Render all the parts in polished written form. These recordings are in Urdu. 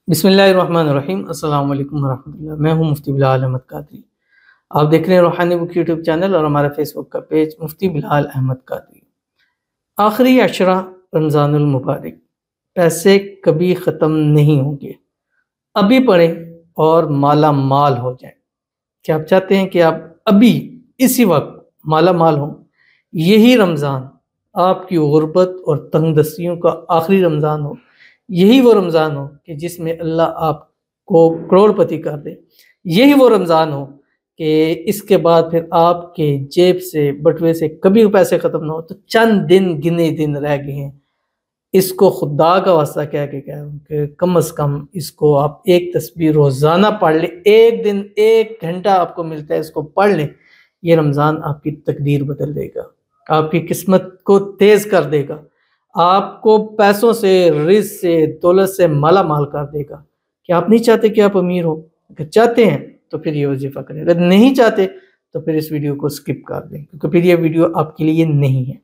بسم اللہ الرحمن الرحیم۔ السلام علیکم ورحمۃ اللہ۔ میں ہوں مفتی بلال احمد قادری۔ آپ دیکھ رہے ہیں روحانی بک یوٹیوب چینل اور ہمارا فیس بک کا پیج مفتی بلال احمد قادری۔ آخری عشرہ رمضان المبارک، پیسے کبھی ختم نہیں ہوں گے، ابھی پڑھیں اور مالا مال ہو جائیں۔ کیا آپ چاہتے ہیں کہ آپ ابھی اسی وقت مالا مال ہوں؟ یہی رمضان آپ کی غربت اور تنگ دستیوں کا آخری رمضان ہو، یہی وہ رمضان ہو کہ جس میں اللہ آپ کو کروڑ پتی کر دے، یہی وہ رمضان ہو کہ اس کے بعد پھر آپ کے جیب سے بٹوے سے کبھی پیسے ختم نہ ہو۔ تو چند دن گنے دن رہ گئے ہیں، اس کو خدا کا واسطہ کہہ کے کہہ رہا ہوں کہ کم از کم اس کو آپ ایک تسبیح روزانہ پڑھ لیں۔ ایک دن 1 گھنٹہ آپ کو ملتا ہے، اس کو پڑھ لیں۔ یہ رمضان آپ کی تقدیر بدل دے گا، آپ کی قسمت کو تیز کر دے گا، آپ کو پیسوں سے، رزق سے، دولت سے مالا مال کر دے گا۔ کہ آپ نہیں چاہتے کہ آپ امیر ہو؟ اگر چاہتے ہیں تو پھر یہ وظیفہ کریں، اگر نہیں چاہتے تو پھر اس ویڈیو کو سکپ کر دیں، کیونکہ پھر یہ ویڈیو آپ کے لیے نہیں ہے۔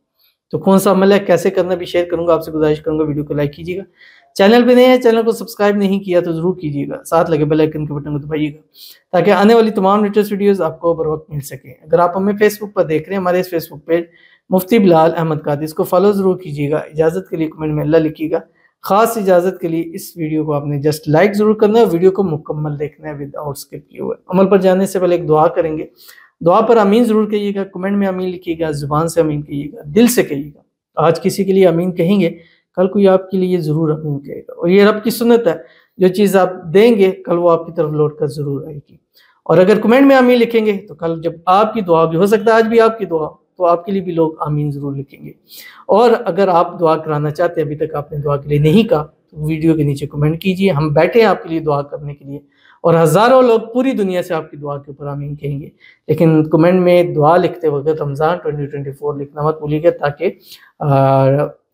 تو کون سا عمل ہے، کیسے کرنا بھی شیئر کروں گا، آپ سے گزارش کروں گا ویڈیو کو لائک کیجیے گا، چینل پہ نہیں ہے چینل کو سبسکرائب نہیں کیا تو ضرور کیجیے گا، ساتھ لگے بیل آئیکن کے بٹن کو دبائیے گا تاکہ آنے والی تمام لیٹسٹ ویڈیوز آپ کو بر وقت مل سکیں۔ اگر آپ ہمیں فیس بک پر دیکھ رہے ہیں، ہمارے اس فیس بک پیج مفتی بلال احمد قادری، اس کو فالو ضرور کیجیے گا۔ اجازت کے لیے کمنٹ میں اللہ لکھیے گا، خاص اجازت کے لیے اس ویڈیو کو آپ نے جسٹ لائک ضرور کرنا ہے، ویڈیو کو مکمل دیکھنا ہے ود آؤٹ سکپ کیے ہوئے۔ عمل پر جانے سے پہلے ایک دعا کریں گے، دعا پر آمین ضرور کہیے گا، کمنٹ میں آمین لکھیے گا، زبان سے آمین کہیے گا، دل سے کہیے گا۔ آج کسی کے لیے آمین کہیں گے، کل کوئی آپ کے لیے ضرور آمین کہے گا، اور یہ رب کی سنت ہے، جو چیز آپ دیں گے کل وہ آپ کی طرف لوٹ کر ضرور آئے گی۔ اور اگر کمنٹ میں آمین لکھیں گے تو کل جب آپ کی دعا بھی ہو سکتا ہے، آج بھی آپ کی دعا تو آپ کے لیے بھی لوگ آمین ضرور لکھیں گے۔ اور اگر آپ دعا کرانا چاہتے ہیں، ابھی تک آپ نے دعا کے لیے نہیں کہا، تو ویڈیو کے نیچے کمنٹ کیجئے، ہم بیٹھے ہیں آپ کے لیے دعا کرنے کے لیے، اور ہزاروں لوگ پوری دنیا سے آپ کی دعا کے اوپر آمین کہیں گے۔ لیکن کمنٹ میں دعا لکھتے وقت رمضان 2024 لکھنا مت بھولیے گا، تاکہ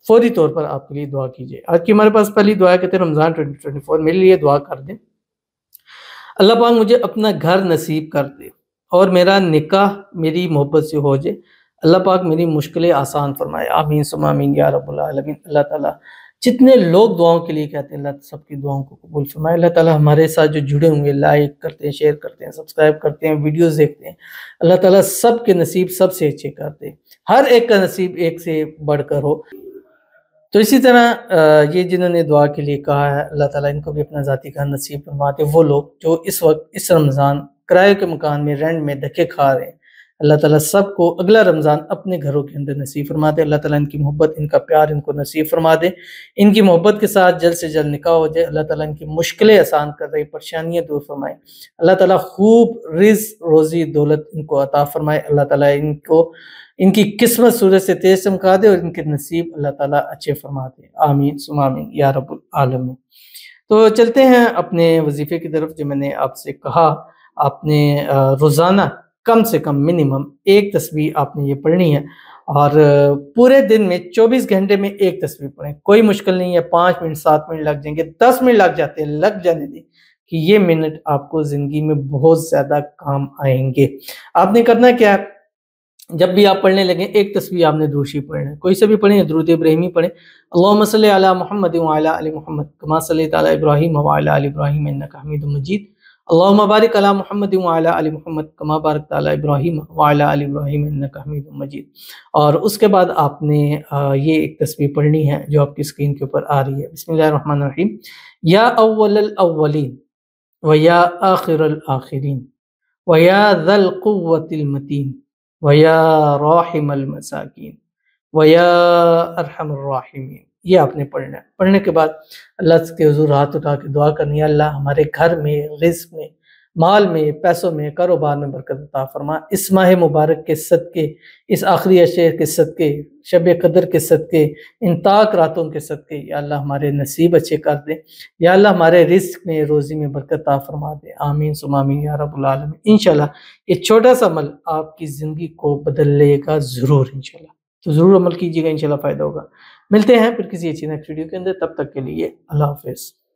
فوری طور پر آپ کے لیے دعا کیجئے۔ آج کی ہمارے پاس پہلی دعا کہتے ہیں رمضان 2024 میرے لیے دعا کر دیں، اللہ پاک مجھے اپنا گھر نصیب کر دے اور میرا نکاح میری محبت سے ہو جائے، اللہ پاک میری مشکلیں آسان فرمائے، آمین ثم آمین یا رب العالمین۔ اللہ تعالیٰ جتنے لوگ دعاؤں کے لیے کہتے ہیں، اللہ سب کی دعاؤں کو قبول فرمائے۔ اللہ تعالیٰ ہمارے ساتھ جو جڑے ہوئے، لائک کرتے ہیں، شیئر کرتے ہیں، سبسکرائب کرتے ہیں، ویڈیوز دیکھتے ہیں، اللہ تعالیٰ سب کے نصیب سب سے اچھے کر دے، ہر ایک کا نصیب ایک سے بڑھ کر ہو۔ تو اسی طرح یہ جنہوں نے دعا کے لیے کہا ہے، اللہ تعالیٰ ان کو بھی اپنا ذاتی گھر نصیب فرماتے۔ وہ لوگ جو اس وقت اس رمضان کرائے کے مکان میں رینٹ میں دھکے کھا رہے ہیں، اللہ تعالیٰ سب کو اگلا رمضان اپنے گھروں کے اندر نصیب فرما دے۔ اللہ تعالیٰ ان کی محبت، ان کا پیار ان کو نصیب فرما دے، ان کی محبت کے ساتھ جلد سے جلد نکاح ہو جائے۔ اللہ تعالیٰ ان کی مشکلیں آسان کر دے، پریشانیاں دور فرمائے۔ اللہ تعالیٰ خوب رزق، روزی، دولت ان کو عطا فرمائے۔ اللہ تعالیٰ ان کی قسمت سورج سے تیز چمکا دے، اور ان کے نصیب اللہ تعالیٰ اچھے فرما دے، آمین ثم آمین یا رب العالمین۔ تو چلتے ہیں اپنے وظیفے کی طرف۔ جو میں نے آپ سے کہا، آپ نے روزانہ کم سے کم منیمم 1 تسبیح آپ نے یہ پڑھنی ہے، اور پورے دن میں 24 گھنٹے میں 1 تسبیح پڑھیں۔ کوئی مشکل نہیں ہے، 5 منٹ 7 منٹ لگ جائیں گے، 10 منٹ لگ جاتے ہیں، لگ جانے دیں، کہ یہ منٹ آپ کو زندگی میں بہت زیادہ کام آئیں گے۔ آپ نے کرنا کیا ہے، جب بھی آپ پڑھنے لگیں 1 تسبیح آپ نے درود شریف پڑھنا ہے، کوئی سے بھی پڑھیں، درود ابراہیمی پڑھیں، اللہم صلی علی محمد وعلی آل محمد کما صلیت علی ابراہیم وعلی آل ابراہیم انک حمید مجید، اللہم بارک علی محمد وعلی آل محمد کما بارکت علی ابراہیم وعلی آل ابراہیم انک حمید مجید۔ اور اس کے بعد آپ نے یہ 1 تسبیح پڑھنی ہے جو آپ کی اسکرین کے اوپر آ رہی ہے۔ بسم اللہ الرحمن الرحیم، یا اول الاولین ویا آخر الآخرین ویا ذا القوة المتین ویا راحم المساکین ویا ارحم الراحمین۔ یہ آپ نے پڑھنا ہے۔ پڑھنے کے بعد اللہ کے حضور ہاتھ اٹھا کے دعا کرنی ہے، اللہ ہمارے گھر میں، رزق میں، مال میں، پیسوں میں، کاروبار میں برکت عطا فرما۔ اس ماہ مبارک کے صدقے، اس آخری عشرے کے صدقے، شب قدر کے صدقے، ان تاک راتوں کے صدقے، یا اللہ ہمارے نصیب اچھے کر دے، یا اللہ ہمارے رزق میں، روزی میں برکت عطا فرما دے، آمین ثم آمین یا رب العالمین۔ انشاءاللہ یہ چھوٹا سا عمل آپ کی زندگی کو بدل لے گا ضرور انشاءاللہ، تو ضرور عمل کیجیے گا، انشاءاللہ فائدہ ہوگا۔ ملتے ہیں پھر کسی اچھی نیکسٹ ویڈیو کے اندر، تب تک کے لیے اللہ حافظ۔